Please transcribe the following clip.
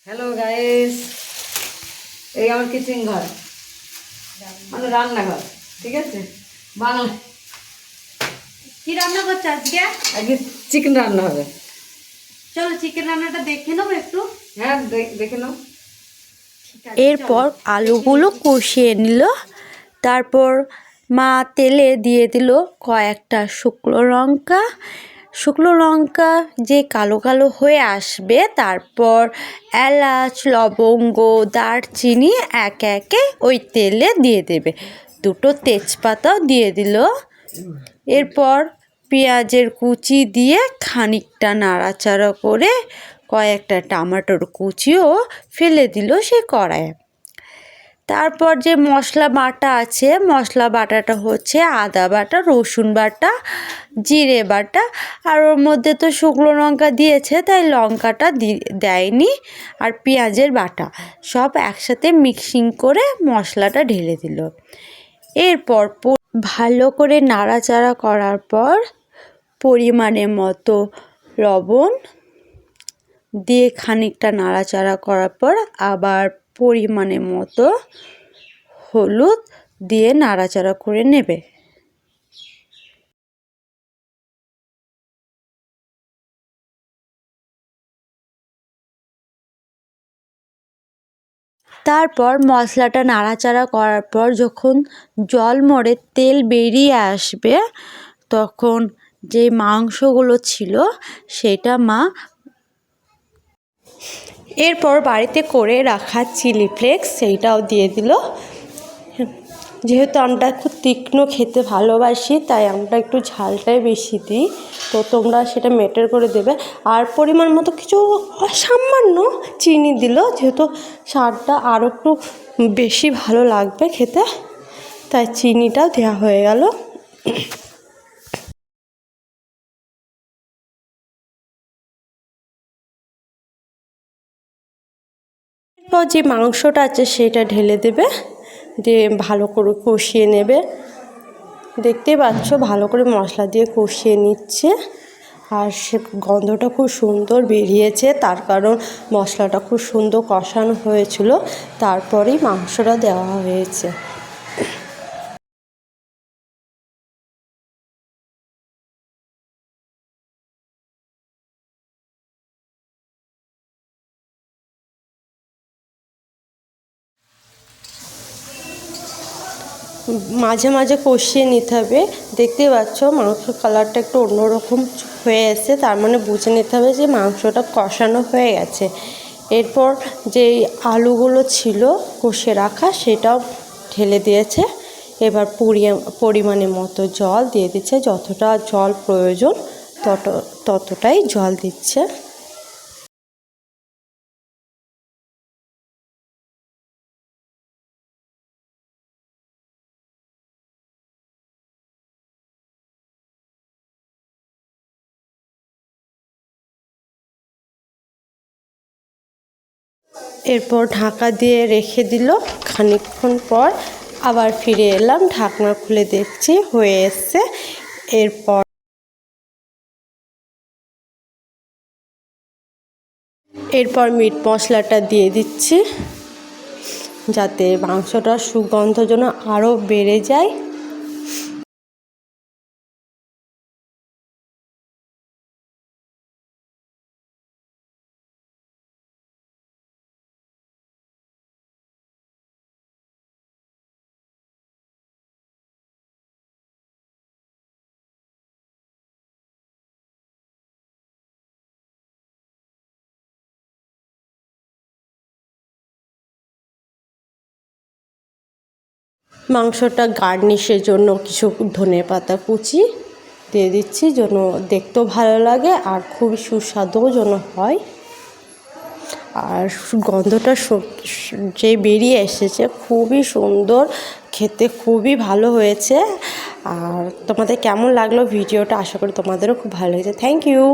Hello guys, এই আমার kitchen ঘর মানে রান্নাঘর। ঠিক আছে, বাংলা কি রান্না করছো আজকে? আজকে চিকেন রান্না হবে। চলো চিকেন রান্নাটা দেখে নেবো একটু। হ্যাঁ, দেখে নাও। ঠিক আছে, এরপর চলো, আলুগুলো দেখে নিচ্ছি। কষিয়ে নিল। তারপর মা তেলে দিয়ে দিল কয়েকটা শুকনো লঙ্কা যে কালো কালো হয়ে আসবে, তারপর এলাচ, লবঙ্গ, দারচিনি একে একে ওই তেলে দিয়ে দেবে। দুটো তেজপাতাও দিয়ে দিল। এরপর পেঁয়াজের কুচি দিয়ে খানিকটা নাড়াচাড়া করে কয়েকটা টমেটোর কুচিও ফেলে দিল সে কড়াইয়ে। তারপর যে মশলা বাটা আছে, মশলা বাটাটা হচ্ছে আদা বাটা, রসুন বাটা, জিরে বাটা, আর ওর মধ্যে তো শুকনো লঙ্কা দিয়েছে তাই লঙ্কাটা দেয়নি, আর পেঁয়াজের বাটা সব একসাথে মিক্সিং করে মশলাটা ঢেলে দিল। এরপর ভালো করে নাড়াচাড়া করার পর পরিমাণে মতো লবণ দিয়ে খানিকটা নাড়াচাড়া করার পর আবার পরিমাণে মতো হলুদ দিয়ে নাড়াচাড়া করে নেবে। তারপর মশলাটা নাড়াচাড়া করার পর যখন জল মরে তেল বেরিয়ে আসবে, তখন যে মাংসগুলো ছিল সেটা মা এরপর বাড়িতে করে রাখা চিলি ফ্লেক্স সেইটাও দিয়ে দিল। যেহেতু আমরা খুব তীক্ষ্ণ খেতে ভালোবাসি তাই আমরা একটু ঝালটাই বেশি দিই, তো তোমরা সেটা মেটার করে দেবে। আর পরিমাণ মতো কিছু সামান্য চিনি দিল, যেহেতু স্বাদটা আরও একটু বেশি ভালো লাগবে খেতে, তাই চিনিটাও দেওয়া হয়ে গেল। এরপর যে মাংসটা আছে সেটা ঢেলে দেবে, দিয়ে ভালো করে কষিয়ে নেবে। দেখতেই পাচ্ছ ভালো করে মশলা দিয়ে কষিয়ে নিচ্ছে, আর সে গন্ধটা খুব সুন্দর বেরিয়েছে, তার কারণ মশলাটা খুব সুন্দর কষানো হয়েছিল, তারপরেই মাংসটা দেওয়া হয়েছে। মাঝে মাঝে কষিয়ে নিতে হবে। দেখতেই পাচ্ছ মাংসের কালারটা একটু অন্যরকম হয়ে এসেছে, তার মানে বুঝে নিতে হবে যে মাংসটা কষানো হয়ে গেছে। এরপর যেই আলুগুলো ছিল কষে রাখা সেটাও ঢেলে দিয়েছে। এবার পরিমাণে মতো জল দিয়ে দিচ্ছে, যতটা জল প্রয়োজন ততটাই জল দিচ্ছে। এরপর ঢাকা দিয়ে রেখে দিল। খানিকক্ষণ পর আবার ফিরে এলাম, ঢাকনা খুলে দেখছি হয়ে এসছে। এরপর মিট মশলাটা দিয়ে দিচ্ছি, যাতে মাংসটার সুগন্ধ যেন আরও বেড়ে যায়। মাংসটা গার্নিশের জন্য কিছু ধনেপাতা কুচি দিয়ে দিচ্ছি, যেন দেখতেও ভালো লাগে আর খুবই সুস্বাদুও যেন হয়। আর গন্ধটা যে বেরিয়ে এসেছে খুবই সুন্দর, খেতে খুবই ভালো হয়েছে। আর তোমাদের কেমন লাগলো ভিডিওটা, আশা করি তোমাদেরও খুব ভালো লেগেছে। Thank you.